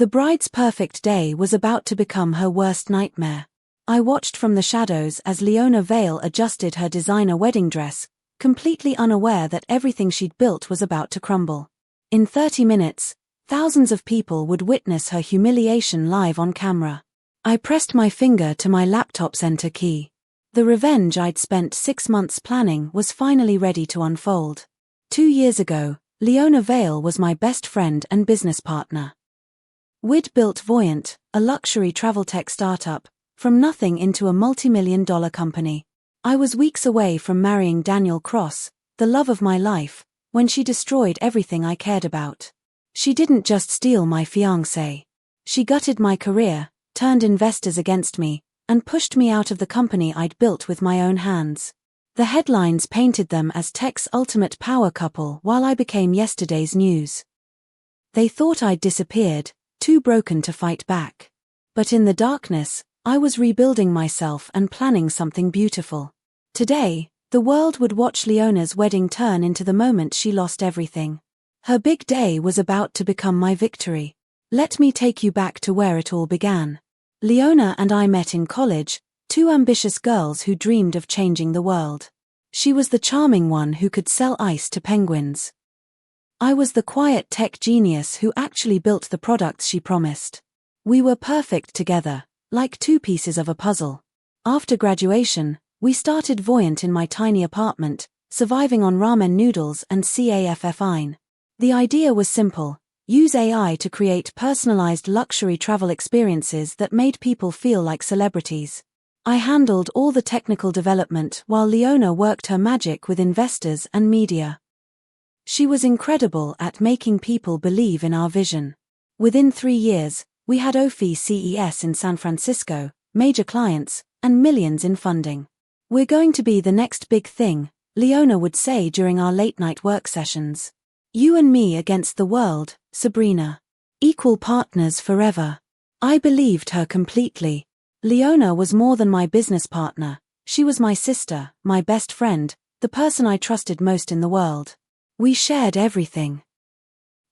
The bride's perfect day was about to become her worst nightmare. I watched from the shadows as Leona Vale adjusted her designer wedding dress, completely unaware that everything she'd built was about to crumble. In 30 minutes, thousands of people would witness her humiliation live on camera. I pressed my finger to my laptop's enter key. The revenge I'd spent 6 months planning was finally ready to unfold. 2 years ago, Leona Vale was my best friend and business partner. We'd built Voyant, a luxury travel tech startup, from nothing into a multi-million-dollar company. I was weeks away from marrying Daniel Cross, the love of my life, when she destroyed everything I cared about. She didn't just steal my fiancé. She gutted my career, turned investors against me, and pushed me out of the company I'd built with my own hands. The headlines painted them as tech's ultimate power couple while I became yesterday's news. They thought I'd disappeared, too broken to fight back. But in the darkness, I was rebuilding myself and planning something beautiful. Today, the world would watch Leona's wedding turn into the moment she lost everything. Her big day was about to become my victory. Let me take you back to where it all began. Leona and I met in college, two ambitious girls who dreamed of changing the world. She was the charming one who could sell ice to penguins. I was the quiet tech genius who actually built the products she promised. We were perfect together, like two pieces of a puzzle. After graduation, we started Voyant in my tiny apartment, surviving on ramen noodles and caffeine. The idea was simple: use AI to create personalized luxury travel experiences that made people feel like celebrities. I handled all the technical development while Leona worked her magic with investors and media. She was incredible at making people believe in our vision. Within 3 years, we had OFI CES in San Francisco, major clients, and millions in funding. "We're going to be the next big thing," Leona would say during our late-night work sessions. "You and me against the world, Sabrina. Equal partners forever." I believed her completely. Leona was more than my business partner. She was my sister, my best friend, the person I trusted most in the world. We shared everything.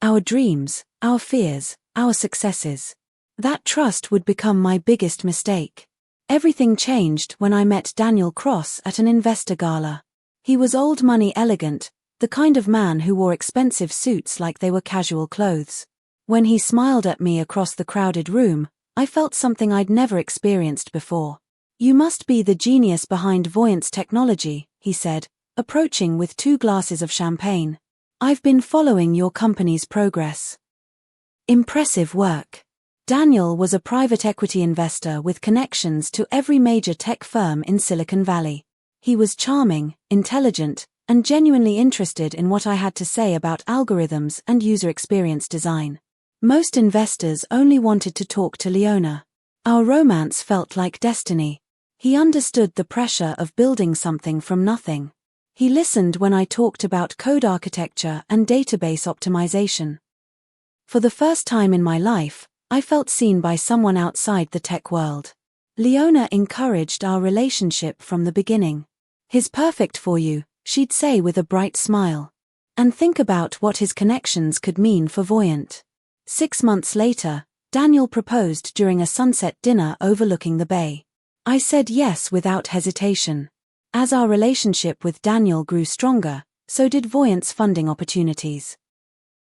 Our dreams, our fears, our successes. That trust would become my biggest mistake. Everything changed when I met Daniel Cross at an investor gala. He was old money elegant, the kind of man who wore expensive suits like they were casual clothes. When he smiled at me across the crowded room, I felt something I'd never experienced before. "You must be the genius behind Voyant's technology," he said, approaching with 2 glasses of champagne. "I've been following your company's progress." Impressive work. Daniel was a private equity investor with connections to every major tech firm in Silicon Valley. He was charming, intelligent, and genuinely interested in what I had to say about algorithms and user experience design. Most investors only wanted to talk to Leona. Our romance felt like destiny. He understood the pressure of building something from nothing. He listened when I talked about code architecture and database optimization. For the first time in my life, I felt seen by someone outside the tech world. Leona encouraged our relationship from the beginning. "He's perfect for you," she'd say with a bright smile. And think about what his connections could mean for Voyant. 6 months later, Daniel proposed during a sunset dinner overlooking the bay. I said yes without hesitation. As our relationship with Daniel grew stronger, so did Voyant's funding opportunities.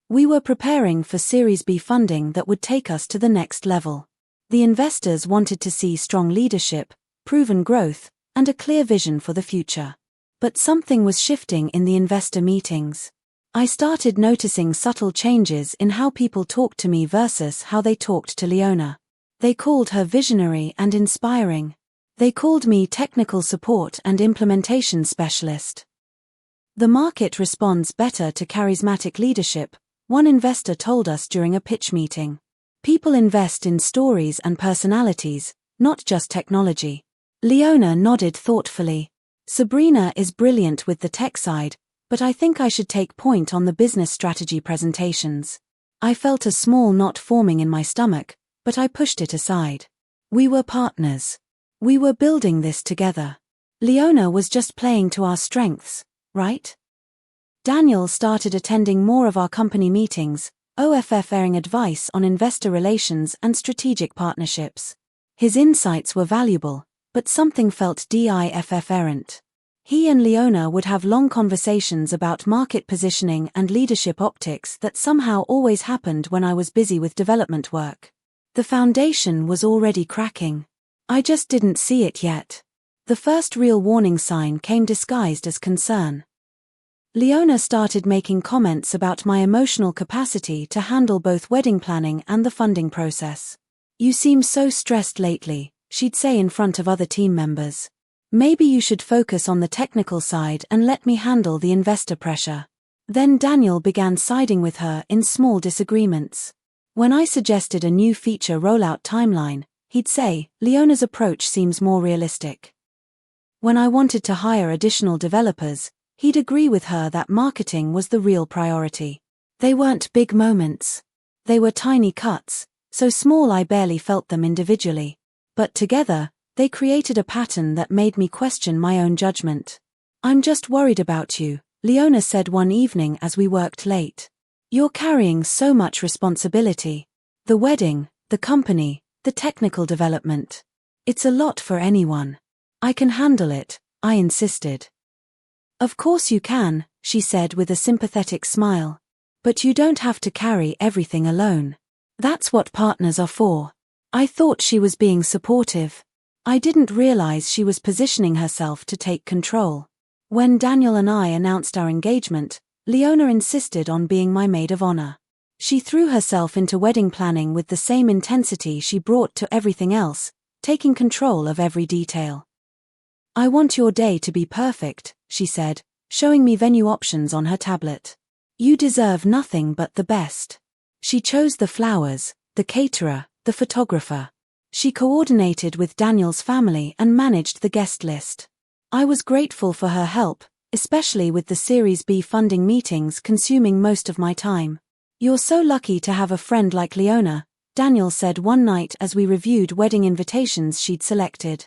We were preparing for Series B funding that would take us to the next level. The investors wanted to see strong leadership, proven growth, and a clear vision for the future. But something was shifting in the investor meetings. I started noticing subtle changes in how people talked to me versus how they talked to Leona. They called her visionary and inspiring. They called me technical support and implementation specialist. "The market responds better to charismatic leadership," one investor told us during a pitch meeting. "People invest in stories and personalities, not just technology." Leona nodded thoughtfully. "Sabrina is brilliant with the tech side, but I think I should take point on the business strategy presentations." I felt a small knot forming in my stomach, but I pushed it aside. We were partners. We were building this together. Leona was just playing to our strengths, right? Daniel started attending more of our company meetings, offering advice on investor relations and strategic partnerships. His insights were valuable, but something felt different. He and Leona would have long conversations about market positioning and leadership optics that somehow always happened when I was busy with development work. The foundation was already cracking. I just didn't see it yet. The first real warning sign came disguised as concern. Leona started making comments about my emotional capacity to handle both wedding planning and the funding process. "You seem so stressed lately," she'd say in front of other team members. "Maybe you should focus on the technical side and let me handle the investor pressure." Then Daniel began siding with her in small disagreements. When I suggested a new feature rollout timeline, he'd say, "Leona's approach seems more realistic." When I wanted to hire additional developers, he'd agree with her that marketing was the real priority. They weren't big moments. They were tiny cuts, so small I barely felt them individually. But together, they created a pattern that made me question my own judgment. "I'm just worried about you," Leona said one evening as we worked late. "You're carrying so much responsibility. The wedding, the company, the technical development. It's a lot for anyone." "I can handle it," I insisted. "Of course you can," she said with a sympathetic smile. "But you don't have to carry everything alone. That's what partners are for." I thought she was being supportive. I didn't realize she was positioning herself to take control. When Daniel and I announced our engagement, Leona insisted on being my maid of honor. She threw herself into wedding planning with the same intensity she brought to everything else, taking control of every detail. "I want your day to be perfect," she said, showing me venue options on her tablet. "You deserve nothing but the best." She chose the flowers, the caterer, the photographer. She coordinated with Daniel's family and managed the guest list. I was grateful for her help, especially with the Series B funding meetings consuming most of my time. "You're so lucky to have a friend like Leona," Daniel said one night as we reviewed wedding invitations she'd selected.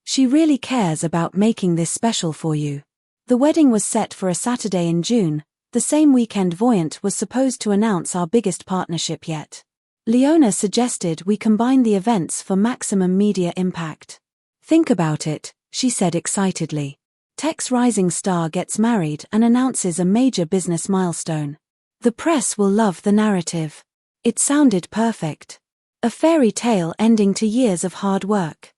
"She really cares about making this special for you." The wedding was set for a Saturday in June, the same weekend Voyant was supposed to announce our biggest partnership yet. Leona suggested we combine the events for maximum media impact. "Think about it," she said excitedly. "Tech's rising star gets married and announces a major business milestone. The press will love the narrative." It sounded perfect. A fairy tale ending to years of hard work.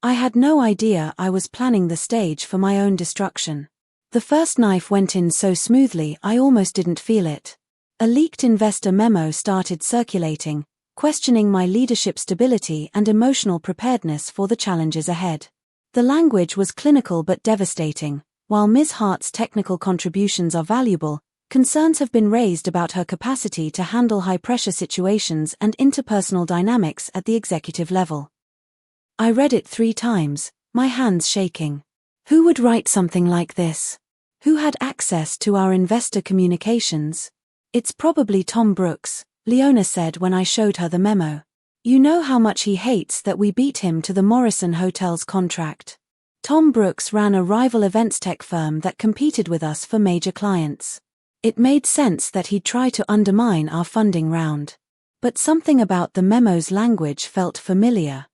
I had no idea I was planning the stage for my own destruction. The first knife went in so smoothly I almost didn't feel it. A leaked investor memo started circulating, questioning my leadership stability and emotional preparedness for the challenges ahead. The language was clinical but devastating. "While Ms. Hart's technical contributions are valuable, concerns have been raised about her capacity to handle high-pressure situations and interpersonal dynamics at the executive level." I read it 3 times, my hands shaking. Who would write something like this? Who had access to our investor communications? "It's probably Tom Brooks," Leona said when I showed her the memo. "You know how much he hates that we beat him to the Morrison Hotel's contract." Tom Brooks ran a rival events tech firm that competed with us for major clients. It made sense that he'd try to undermine our funding round. But something about the memo's language felt familiar.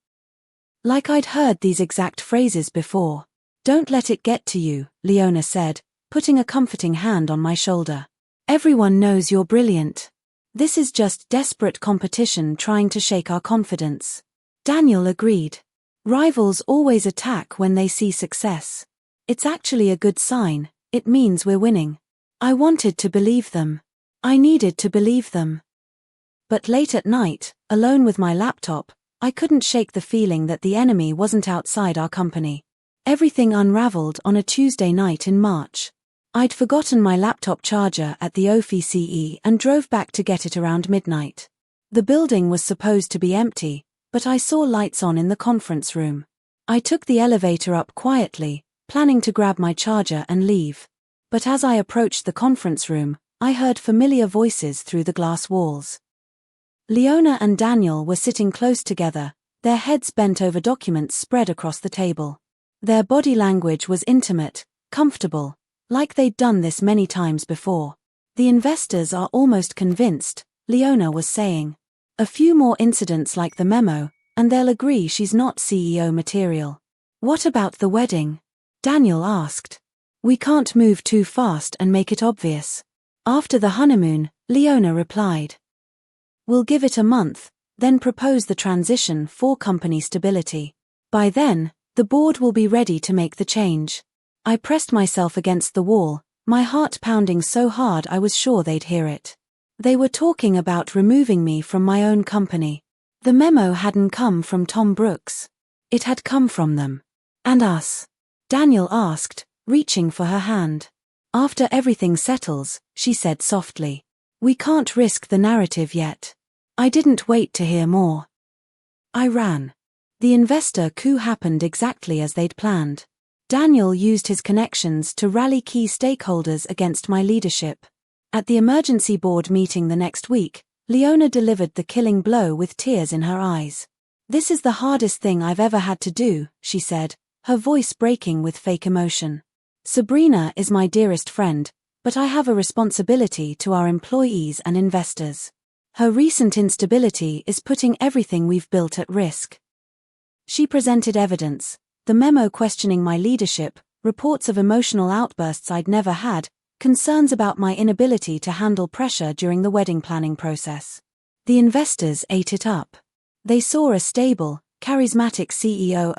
Like I'd heard these exact phrases before. "Don't let it get to you," Leona said, putting a comforting hand on my shoulder. "Everyone knows you're brilliant. This is just desperate competition trying to shake our confidence." Daniel agreed. "Rivals always attack when they see success. It's actually a good sign, it means we're winning." I wanted to believe them. I needed to believe them. But late at night, alone with my laptop, I couldn't shake the feeling that the enemy wasn't outside our company. Everything unraveled on a Tuesday night in March. I'd forgotten my laptop charger at the OFCE and drove back to get it around midnight. The building was supposed to be empty, but I saw lights on in the conference room. I took the elevator up quietly, planning to grab my charger and leave. But as I approached the conference room, I heard familiar voices through the glass walls. Leona and Daniel were sitting close together, their heads bent over documents spread across the table. Their body language was intimate, comfortable, like they'd done this many times before. The investors are almost convinced, Leona was saying. A few more incidents like the memo, and they'll agree she's not CEO material. What about the wedding? Daniel asked. We can't move too fast and make it obvious. After the honeymoon, Leona replied. We'll give it a month, then propose the transition for company stability. By then, the board will be ready to make the change. I pressed myself against the wall, my heart pounding so hard I was sure they'd hear it. They were talking about removing me from my own company. The memo hadn't come from Tom Brooks. It had come from them. And us? Daniel asked, reaching for her hand. After everything settles, she said softly. We can't risk the narrative yet. I didn't wait to hear more. I ran. The investor coup happened exactly as they'd planned. Daniel used his connections to rally key stakeholders against my leadership. At the emergency board meeting the next week, Leona delivered the killing blow with tears in her eyes. This is the hardest thing I've ever had to do, she said, her voice breaking with fake emotion. Sabrina is my dearest friend, but I have a responsibility to our employees and investors. Her recent instability is putting everything we've built at risk. She presented evidence, the memo questioning my leadership, reports of emotional outbursts I'd never had, concerns about my inability to handle pressure during the wedding planning process. The investors ate it up. They saw a stable, charismatic CEO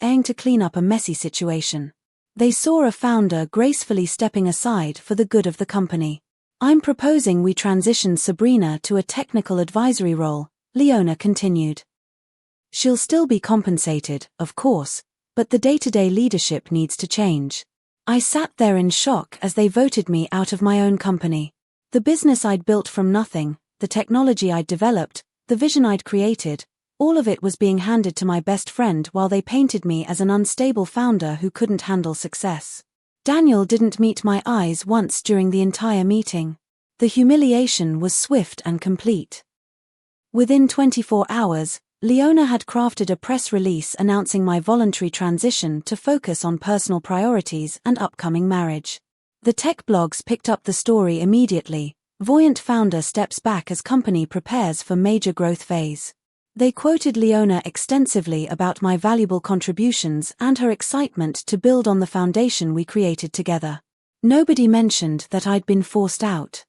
aiming to clean up a messy situation. They saw a founder gracefully stepping aside for the good of the company. I'm proposing we transition Sabrina to a technical advisory role, Leona continued. She'll still be compensated, of course, but the day-to-day leadership needs to change. I sat there in shock as they voted me out of my own company. The business I'd built from nothing, the technology I'd developed, the vision I'd created, all of it was being handed to my best friend while they painted me as an unstable founder who couldn't handle success. Daniel didn't meet my eyes once during the entire meeting. The humiliation was swift and complete. Within 24 hours, Leona had crafted a press release announcing my voluntary transition to focus on personal priorities and upcoming marriage. The tech blogs picked up the story immediately. Voyant founder steps back as company prepares for major growth phase. They quoted Leona extensively about my valuable contributions and her excitement to build on the foundation we created together. Nobody mentioned that I'd been forced out.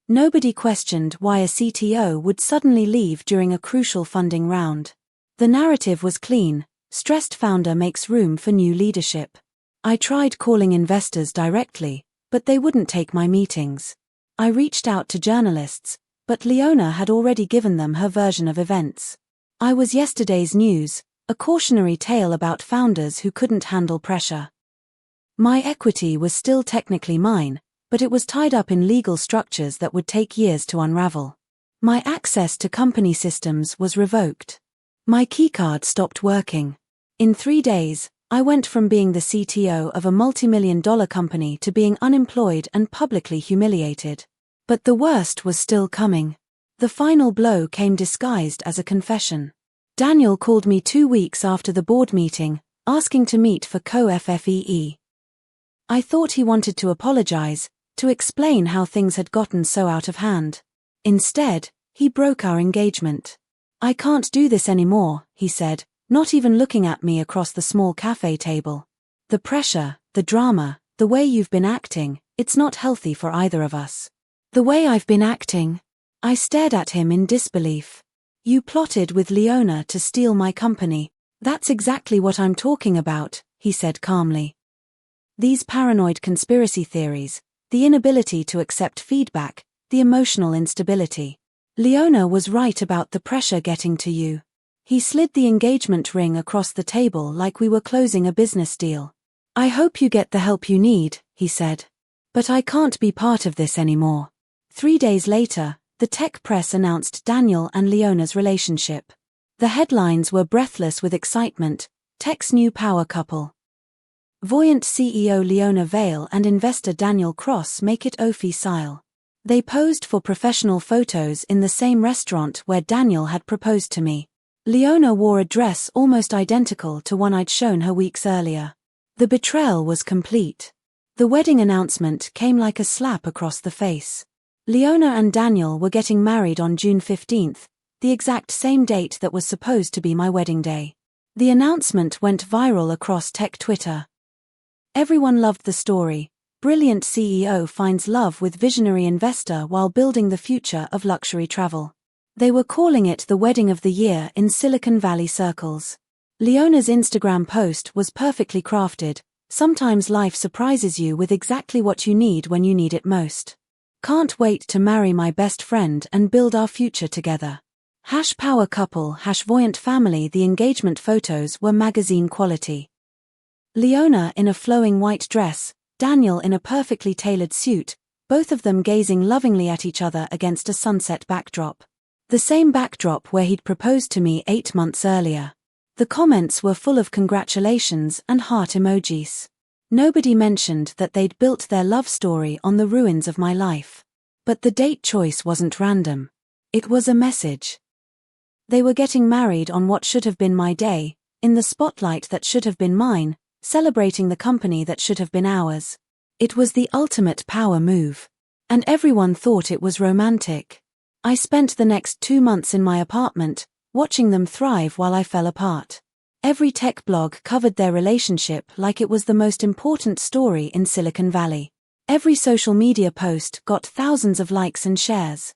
Nobody questioned why a CTO would suddenly leave during a crucial funding round. The narrative was clean: stressed founder makes room for new leadership. I tried calling investors directly, but they wouldn't take my meetings. I reached out to journalists, but Leona had already given them her version of events. I was yesterday's news, a cautionary tale about founders who couldn't handle pressure. My equity was still technically mine, but it was tied up in legal structures that would take years to unravel. My access to company systems was revoked. My keycard stopped working. In 3 days, I went from being the CTO of a multi-million-dollar company to being unemployed and publicly humiliated. But the worst was still coming. The final blow came disguised as a confession. Daniel called me 2 weeks after the board meeting, asking to meet for co-FFEE. I thought he wanted to apologize, to explain how things had gotten so out of hand. Instead, he broke our engagement. I can't do this anymore, he said, not even looking at me across the small cafe table. The pressure, the drama, the way you've been acting, it's not healthy for either of us. The way I've been acting? I stared at him in disbelief. You plotted with Leona to steal my company. That's exactly what I'm talking about, he said calmly. These paranoid conspiracy theories, the inability to accept feedback, the emotional instability. Leona was right about the pressure getting to you. He slid the engagement ring across the table like we were closing a business deal. I hope you get the help you need, he said. But I can't be part of this anymore. 3 days later, the tech press announced Daniel and Leona's relationship. The headlines were breathless with excitement: tech's new power couple. Voyant CEO Leona Vale and investor Daniel Cross make it official. They posed for professional photos in the same restaurant where Daniel had proposed to me. Leona wore a dress almost identical to one I'd shown her weeks earlier. The betrayal was complete. The wedding announcement came like a slap across the face. Leona and Daniel were getting married on June 15th, the exact same date that was supposed to be my wedding day. The announcement went viral across tech Twitter. Everyone loved the story. Brilliant CEO finds love with visionary investor while building the future of luxury travel. They were calling it the wedding of the year in Silicon Valley circles. Leona's Instagram post was perfectly crafted. Sometimes life surprises you with exactly what you need when you need it most. Can't wait to marry my best friend and build our future together. #power couple #voyant family. The engagement photos were magazine quality. Leona in a flowing white dress, Daniel in a perfectly tailored suit, both of them gazing lovingly at each other against a sunset backdrop. The same backdrop where he'd proposed to me 8 months earlier. The comments were full of congratulations and heart emojis. Nobody mentioned that they'd built their love story on the ruins of my life. But the date choice wasn't random. It was a message. They were getting married on what should have been my day, in the spotlight that should have been mine, celebrating the company that should have been ours. It was the ultimate power move. And everyone thought it was romantic. I spent the next 2 months in my apartment, watching them thrive while I fell apart. Every tech blog covered their relationship like it was the most important story in Silicon Valley. Every social media post got thousands of likes and shares.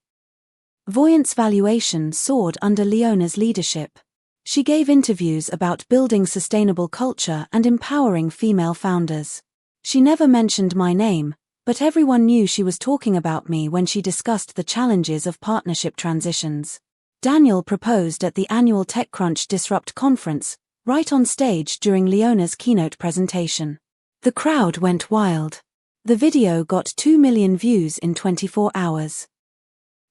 Voyant's valuation soared under Leona's leadership. She gave interviews about building sustainable culture and empowering female founders. She never mentioned my name, but everyone knew she was talking about me when she discussed the challenges of partnership transitions. Daniel proposed at the annual TechCrunch Disrupt conference, right on stage during Leona's keynote presentation. The crowd went wild. The video got 2 million views in 24 hours.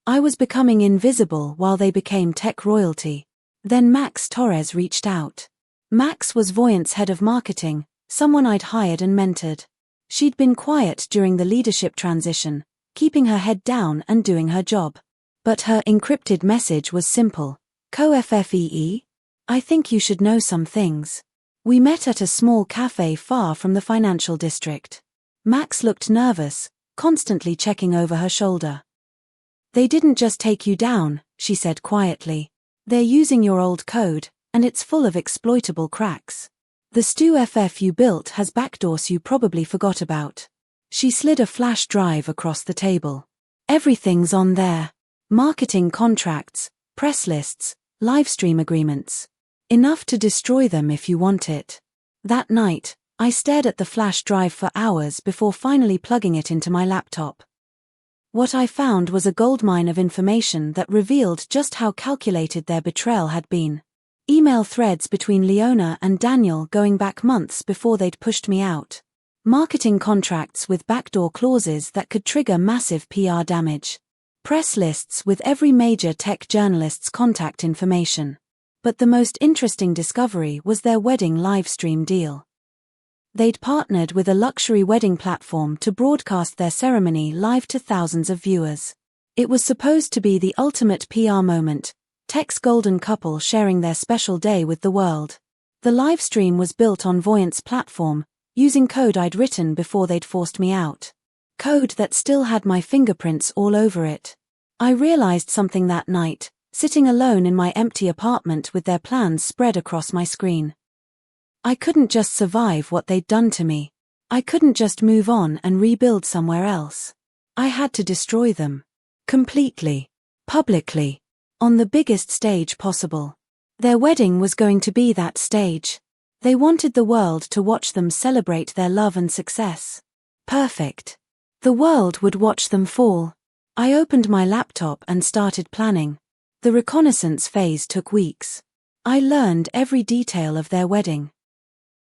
I was becoming invisible while they became tech royalty. Then Max Torres reached out. Max was Voyant's head of marketing, someone I'd hired and mentored. She'd been quiet during the leadership transition, keeping her head down and doing her job. But her encrypted message was simple. Co-FFEE? I think you should know some things. We met at a small cafe far from the financial district. Max looked nervous, constantly checking over her shoulder. They didn't just take you down, she said quietly. They're using your old code, and it's full of exploitable cracks. The StuFF you built has backdoors you probably forgot about. She slid a flash drive across the table. Everything's on there. Marketing contracts, press lists, livestream agreements. Enough to destroy them if you want it. That night, I stared at the flash drive for hours before finally plugging it into my laptop. What I found was a goldmine of information that revealed just how calculated their betrayal had been. Email threads between Leona and Daniel going back months before they'd pushed me out. Marketing contracts with backdoor clauses that could trigger massive PR damage. Press lists with every major tech journalist's contact information. But the most interesting discovery was their wedding livestream deal. They'd partnered with a luxury wedding platform to broadcast their ceremony live to thousands of viewers. It was supposed to be the ultimate PR moment, tech's golden couple sharing their special day with the world. The livestream was built on Voyant's platform, using code I'd written before they'd forced me out. Code that still had my fingerprints all over it. I realized something that night, sitting alone in my empty apartment with their plans spread across my screen. I couldn't just survive what they'd done to me. I couldn't just move on and rebuild somewhere else. I had to destroy them. Completely. Publicly. On the biggest stage possible. Their wedding was going to be that stage. They wanted the world to watch them celebrate their love and success. Perfect. The world would watch them fall. I opened my laptop and started planning. The reconnaissance phase took weeks. I learned every detail of their wedding.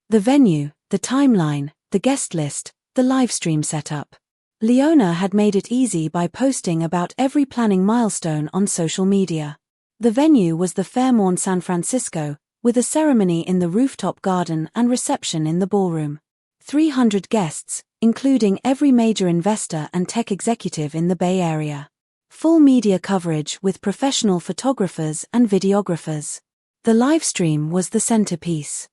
The venue, the timeline, the guest list, the livestream setup. Leona had made it easy by posting about every planning milestone on social media. The venue was the Fairmont San Francisco, with a ceremony in the rooftop garden and reception in the ballroom. 300 guests, including every major investor and tech executive in the Bay Area. Full media coverage with professional photographers and videographers. The livestream was the centerpiece.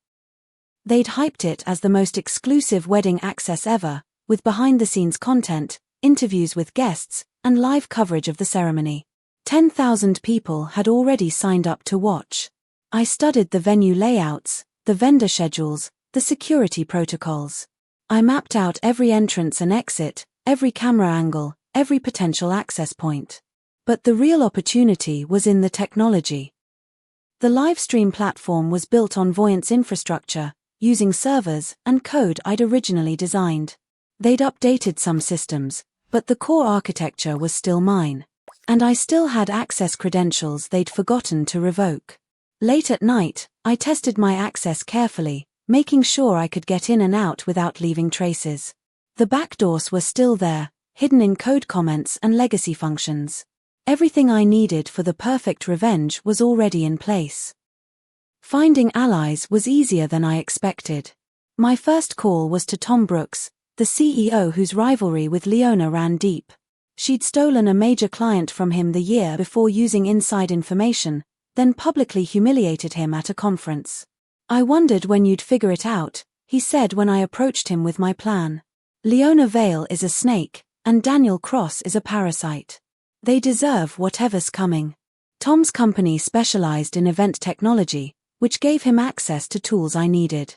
They'd hyped it as the most exclusive wedding access ever, with behind-the-scenes content, interviews with guests, and live coverage of the ceremony. 10,000 people had already signed up to watch. I studied the venue layouts, the vendor schedules, the security protocols. I mapped out every entrance and exit, every camera angle, every potential access point. But the real opportunity was in the technology. The livestream platform was built on Voyant's infrastructure, using servers and code I'd originally designed. They'd updated some systems, but the core architecture was still mine. And I still had access credentials they'd forgotten to revoke. Late at night, I tested my access carefully, making sure I could get in and out without leaving traces. The backdoors were still there, hidden in code comments and legacy functions. Everything I needed for the perfect revenge was already in place. Finding allies was easier than I expected. My first call was to Tom Brooks, the CEO whose rivalry with Leona ran deep. She'd stolen a major client from him the year before using inside information, then publicly humiliated him at a conference. "I wondered when you'd figure it out," he said when I approached him with my plan. "Leona Vale is a snake, and Daniel Cross is a parasite. They deserve whatever's coming." Tom's company specialized in event technology, which gave him access to tools I needed.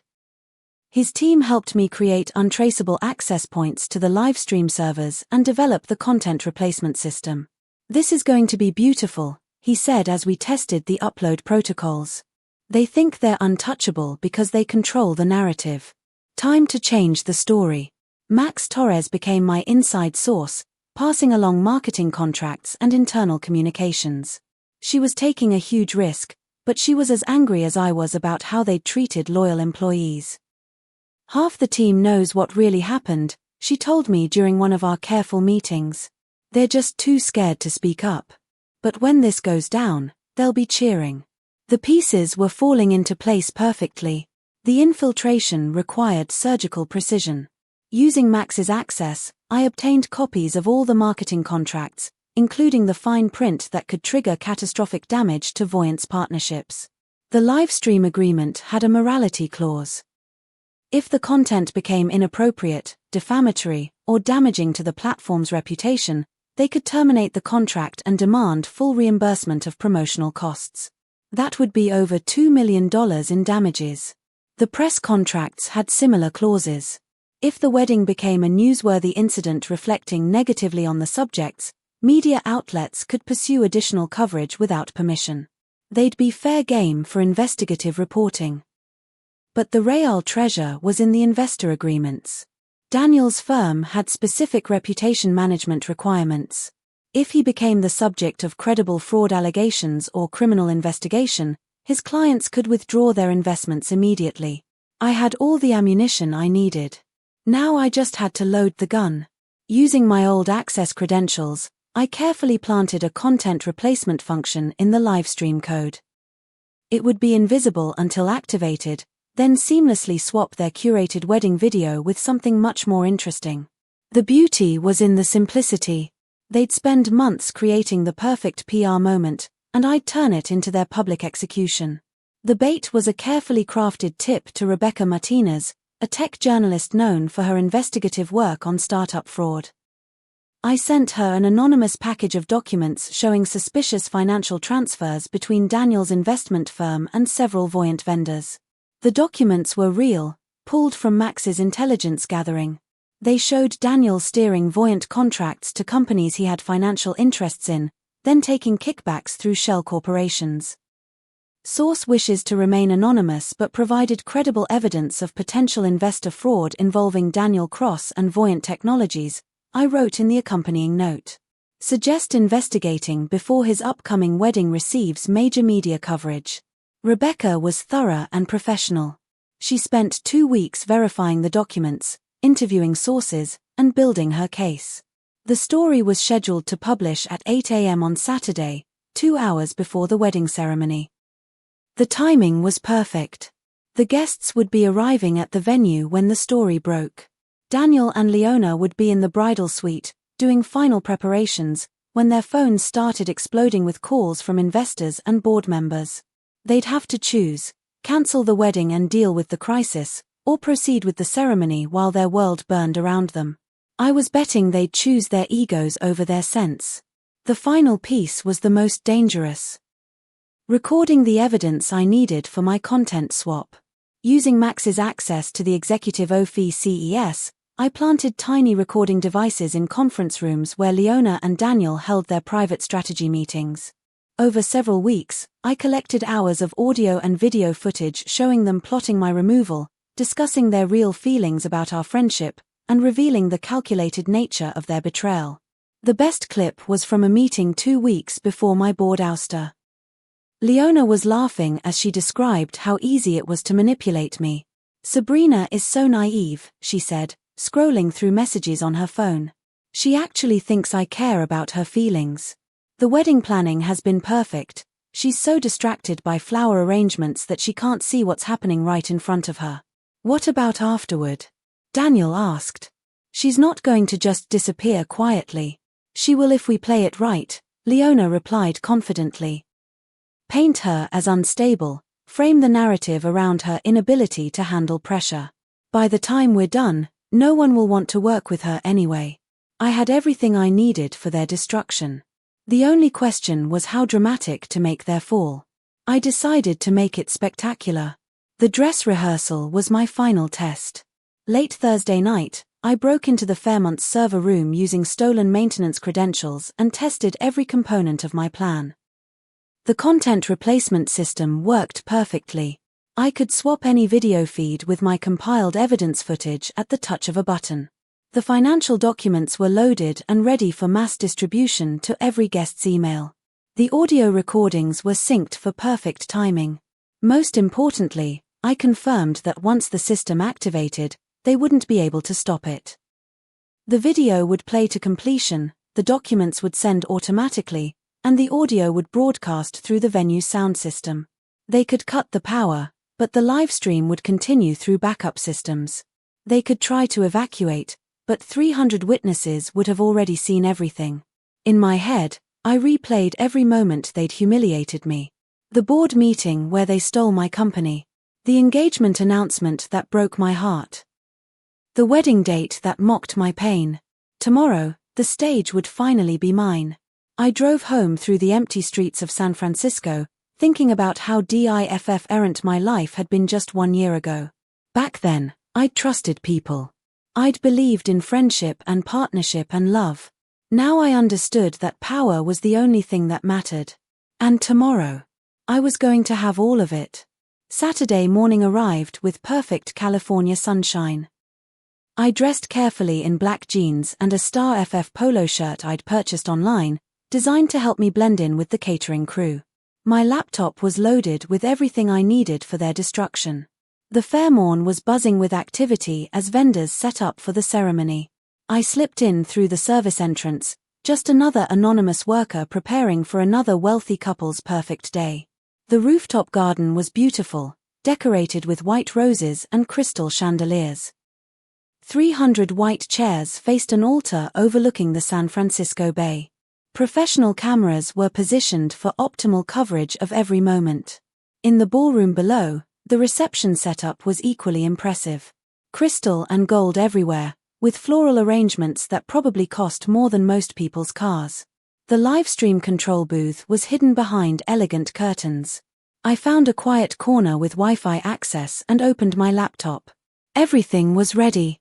His team helped me create untraceable access points to the livestream servers and develop the content replacement system. "This is going to be beautiful," he said as we tested the upload protocols. "They think they're untouchable because they control the narrative. Time to change the story." Max Torres became my inside source, passing along marketing contracts and internal communications. She was taking a huge risk, but she was as angry as I was about how they'd treated loyal employees. "Half the team knows what really happened," she told me during one of our careful meetings. "They're just too scared to speak up. But when this goes down, they'll be cheering." The pieces were falling into place perfectly. The infiltration required surgical precision. Using Max's access, I obtained copies of all the marketing contracts, including the fine print that could trigger catastrophic damage to Voyant's partnerships. The livestream agreement had a morality clause. If the content became inappropriate, defamatory, or damaging to the platform's reputation, they could terminate the contract and demand full reimbursement of promotional costs. That would be over $2 million in damages. The press contracts had similar clauses. If the wedding became a newsworthy incident reflecting negatively on the subjects, media outlets could pursue additional coverage without permission. They'd be fair game for investigative reporting. But the real treasure was in the investor agreements. Daniel's firm had specific reputation management requirements. If he became the subject of credible fraud allegations or criminal investigation, his clients could withdraw their investments immediately. I had all the ammunition I needed. Now I just had to load the gun. Using my old access credentials, I carefully planted a content replacement function in the livestream code. It would be invisible until activated, then seamlessly swap their curated wedding video with something much more interesting. The beauty was in the simplicity. They'd spend months creating the perfect PR moment, and I'd turn it into their public execution. The bait was a carefully crafted tip to Rebecca Martinez, a tech journalist known for her investigative work on startup fraud. I sent her an anonymous package of documents showing suspicious financial transfers between Daniel's investment firm and several Voyant vendors. The documents were real, pulled from Max's intelligence gathering. They showed Daniel steering Voyant contracts to companies he had financial interests in, then taking kickbacks through shell corporations. Source wishes to remain anonymous but provided credible evidence of potential investor fraud involving Daniel Cross and Voyant Technologies, I wrote in the accompanying note. Suggest investigating before his upcoming wedding receives major media coverage. Rebecca was thorough and professional. She spent 2 weeks verifying the documents, interviewing sources, and building her case. The story was scheduled to publish at 8 a.m. on Saturday, 2 hours before the wedding ceremony. The timing was perfect. The guests would be arriving at the venue when the story broke. Daniel and Leona would be in the bridal suite, doing final preparations, when their phones started exploding with calls from investors and board members. They'd have to choose, cancel the wedding and deal with the crisis, or proceed with the ceremony while their world burned around them. I was betting they'd choose their egos over their sense. The final piece was the most dangerous. Recording the evidence I needed for my content swap. Using Max's access to the executive OFI-CES, I planted tiny recording devices in conference rooms where Leona and Daniel held their private strategy meetings. Over several weeks, I collected hours of audio and video footage showing them plotting my removal, discussing their real feelings about our friendship, and revealing the calculated nature of their betrayal. The best clip was from a meeting 2 weeks before my board ouster. Leona was laughing as she described how easy it was to manipulate me. "Sabrina is so naive," she said, scrolling through messages on her phone. "She actually thinks I care about her feelings. The wedding planning has been perfect. She's so distracted by flower arrangements that she can't see what's happening right in front of her." "What about afterward?" Daniel asked. "She's not going to just disappear quietly. She will if we play it right," Leona replied confidently. "Paint her as unstable, frame the narrative around her inability to handle pressure. By the time we're done, no one will want to work with her anyway." I had everything I needed for their destruction. The only question was how dramatic to make their fall. I decided to make it spectacular. The dress rehearsal was my final test. Late Thursday night, I broke into the Fairmont's server room using stolen maintenance credentials and tested every component of my plan. The content replacement system worked perfectly. I could swap any video feed with my compiled evidence footage at the touch of a button. The financial documents were loaded and ready for mass distribution to every guest's email. The audio recordings were synced for perfect timing. Most importantly, I confirmed that once the system activated, they wouldn't be able to stop it. The video would play to completion, the documents would send automatically, and the audio would broadcast through the venue's sound system. They could cut the power, but the live stream would continue through backup systems. They could try to evacuate, but 300 witnesses would have already seen everything. In my head, I replayed every moment they'd humiliated me. The board meeting where they stole my company. The engagement announcement that broke my heart. The wedding date that mocked my pain. Tomorrow, the stage would finally be mine. I drove home through the empty streets of San Francisco, thinking about how diff errant my life had been just 1 year ago. Back then, I'd trusted people. I'd believed in friendship and partnership and love. Now I understood that power was the only thing that mattered. And tomorrow, I was going to have all of it. Saturday morning arrived with perfect California sunshine. I dressed carefully in black jeans and a Star FF polo shirt I'd purchased online, designed to help me blend in with the catering crew. My laptop was loaded with everything I needed for their destruction. The Fairmont was buzzing with activity as vendors set up for the ceremony. I slipped in through the service entrance, just another anonymous worker preparing for another wealthy couple's perfect day. The rooftop garden was beautiful, decorated with white roses and crystal chandeliers. 300 white chairs faced an altar overlooking the San Francisco Bay. Professional cameras were positioned for optimal coverage of every moment. In the ballroom below, the reception setup was equally impressive. Crystal and gold everywhere, with floral arrangements that probably cost more than most people's cars. The livestream control booth was hidden behind elegant curtains. I found a quiet corner with Wi-Fi access and opened my laptop. Everything was ready.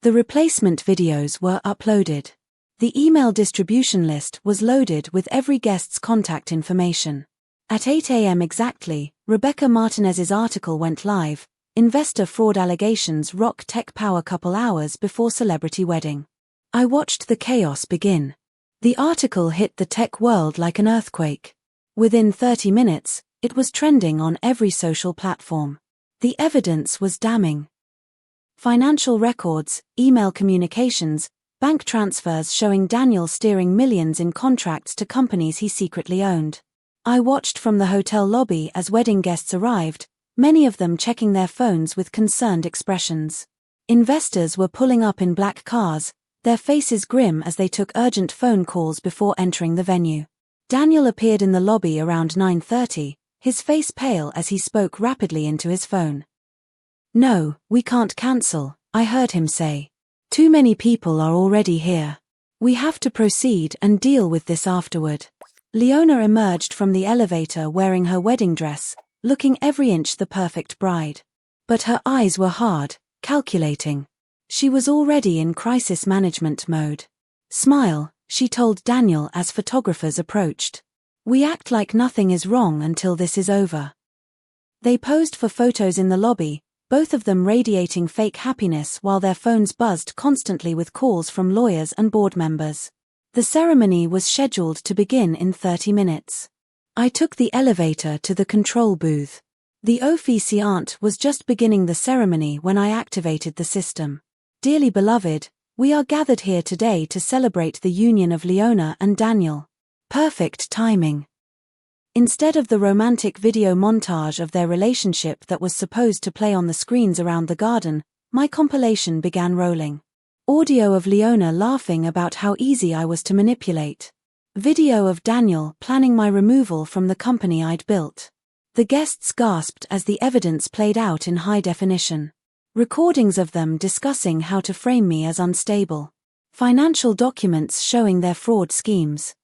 The replacement videos were uploaded. The email distribution list was loaded with every guest's contact information. At 8 a.m. exactly, Rebecca Martinez's article went live, Investor Fraud Allegations Rock Tech Power Couple Hours Before Celebrity Wedding. I watched the chaos begin. The article hit the tech world like an earthquake. Within 30 minutes, it was trending on every social platform. The evidence was damning. Financial records, email communications, bank transfers showing Daniel steering millions in contracts to companies he secretly owned. I watched from the hotel lobby as wedding guests arrived, many of them checking their phones with concerned expressions. Investors were pulling up in black cars, their faces grim as they took urgent phone calls before entering the venue. Daniel appeared in the lobby around 9:30, his face pale as he spoke rapidly into his phone. "No, we can't cancel," I heard him say. Too many people are already here. We have to proceed and deal with this afterward. Leona emerged from the elevator wearing her wedding dress, looking every inch the perfect bride. But her eyes were hard, calculating. She was already in crisis management mode. Smile, she told Daniel as photographers approached. We act like nothing is wrong until this is over. They posed for photos in the lobby, both of them radiating fake happiness while their phones buzzed constantly with calls from lawyers and board members. The ceremony was scheduled to begin in 30 minutes. I took the elevator to the control booth. The officiant was just beginning the ceremony when I activated the system. Dearly beloved, we are gathered here today to celebrate the union of Leona and Daniel. Perfect timing. Instead of the romantic video montage of their relationship that was supposed to play on the screens around the garden, my compilation began rolling. Audio of Leona laughing about how easy I was to manipulate. Video of Daniel planning my removal from the company I'd built. The guests gasped as the evidence played out in high definition. Recordings of them discussing how to frame me as unstable. Financial documents showing their fraud schemes.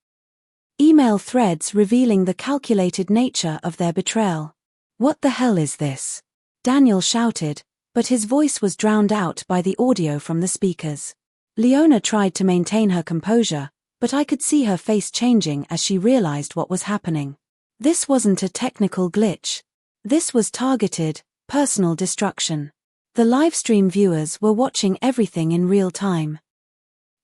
Email threads revealing the calculated nature of their betrayal. What the hell is this? Daniel shouted, but his voice was drowned out by the audio from the speakers. Leona tried to maintain her composure, but I could see her face changing as she realized what was happening. This wasn't a technical glitch. This was targeted, personal destruction. The livestream viewers were watching everything in real time.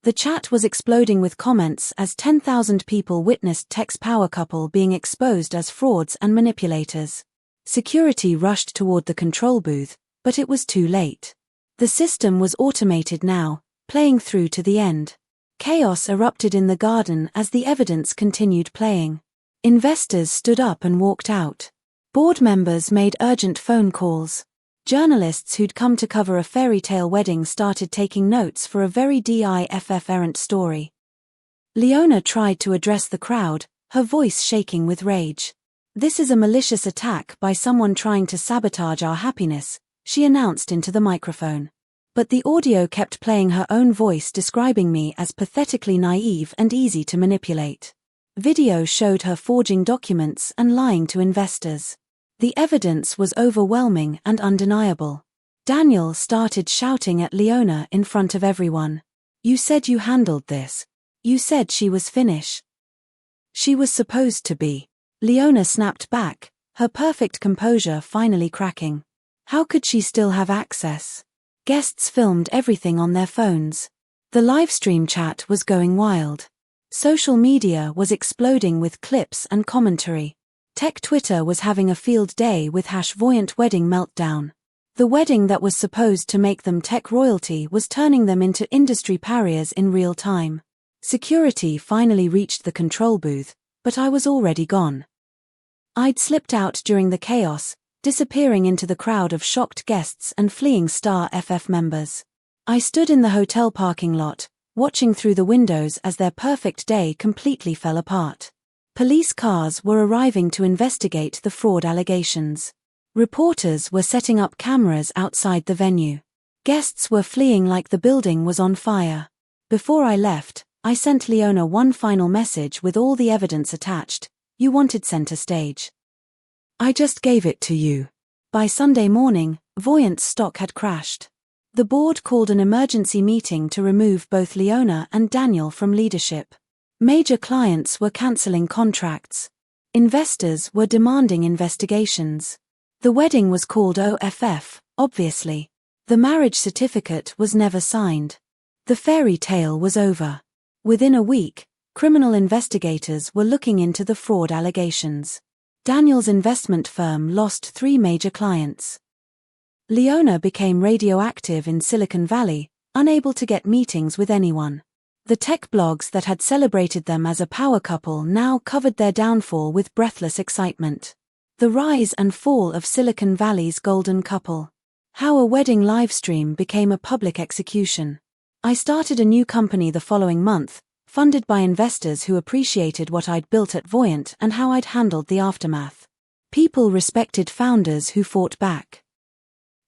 The chat was exploding with comments as 10,000 people witnessed Tech's power couple being exposed as frauds and manipulators. Security rushed toward the control booth, but it was too late. The system was automated now, playing through to the end. Chaos erupted in the garden as the evidence continued playing. Investors stood up and walked out. Board members made urgent phone calls. Journalists who'd come to cover a fairy tale wedding started taking notes for a very diff errant story. Leona tried to address the crowd, her voice shaking with rage. This is a malicious attack by someone trying to sabotage our happiness, she announced into the microphone. But the audio kept playing her own voice describing me as pathetically naive and easy to manipulate. Video showed her forging documents and lying to investors. The evidence was overwhelming and undeniable. Daniel started shouting at Leona in front of everyone. You said you handled this. You said she was finished. She was supposed to be. Leona snapped back, her perfect composure finally cracking. How could she still have access? Guests filmed everything on their phones. The livestream chat was going wild. Social media was exploding with clips and commentary. Tech Twitter was having a field day with #Voyant Wedding Meltdown. The wedding that was supposed to make them tech royalty was turning them into industry pariahs in real time. Security finally reached the control booth, but I was already gone. I'd slipped out during the chaos, disappearing into the crowd of shocked guests and fleeing Star FF members. I stood in the hotel parking lot, watching through the windows as their perfect day completely fell apart. Police cars were arriving to investigate the fraud allegations. Reporters were setting up cameras outside the venue. Guests were fleeing like the building was on fire. Before I left, I sent Leona one final message with all the evidence attached. You wanted center stage. I just gave it to you. By Sunday morning, Voyant's stock had crashed. The board called an emergency meeting to remove both Leona and Daniel from leadership. Major clients were canceling contracts. Investors were demanding investigations. The wedding was called OFF, obviously. The marriage certificate was never signed. The fairy tale was over. Within a week, criminal investigators were looking into the fraud allegations. Daniel's investment firm lost 3 major clients. Leona became radioactive in Silicon Valley, unable to get meetings with anyone. The tech blogs that had celebrated them as a power couple now covered their downfall with breathless excitement. The rise and fall of Silicon Valley's golden couple. How a wedding livestream became a public execution. I started a new company the following month, funded by investors who appreciated what I'd built at Voyant and how I'd handled the aftermath. People respected founders who fought back.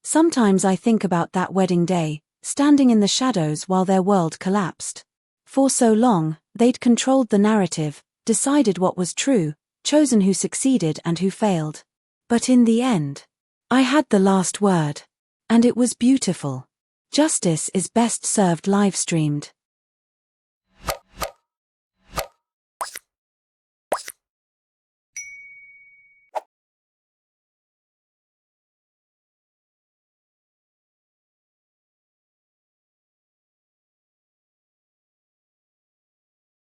Sometimes I think about that wedding day, standing in the shadows while their world collapsed. For so long, they'd controlled the narrative, decided what was true, chosen who succeeded and who failed. But in the end, I had the last word. And it was beautiful. Justice is best served live-streamed.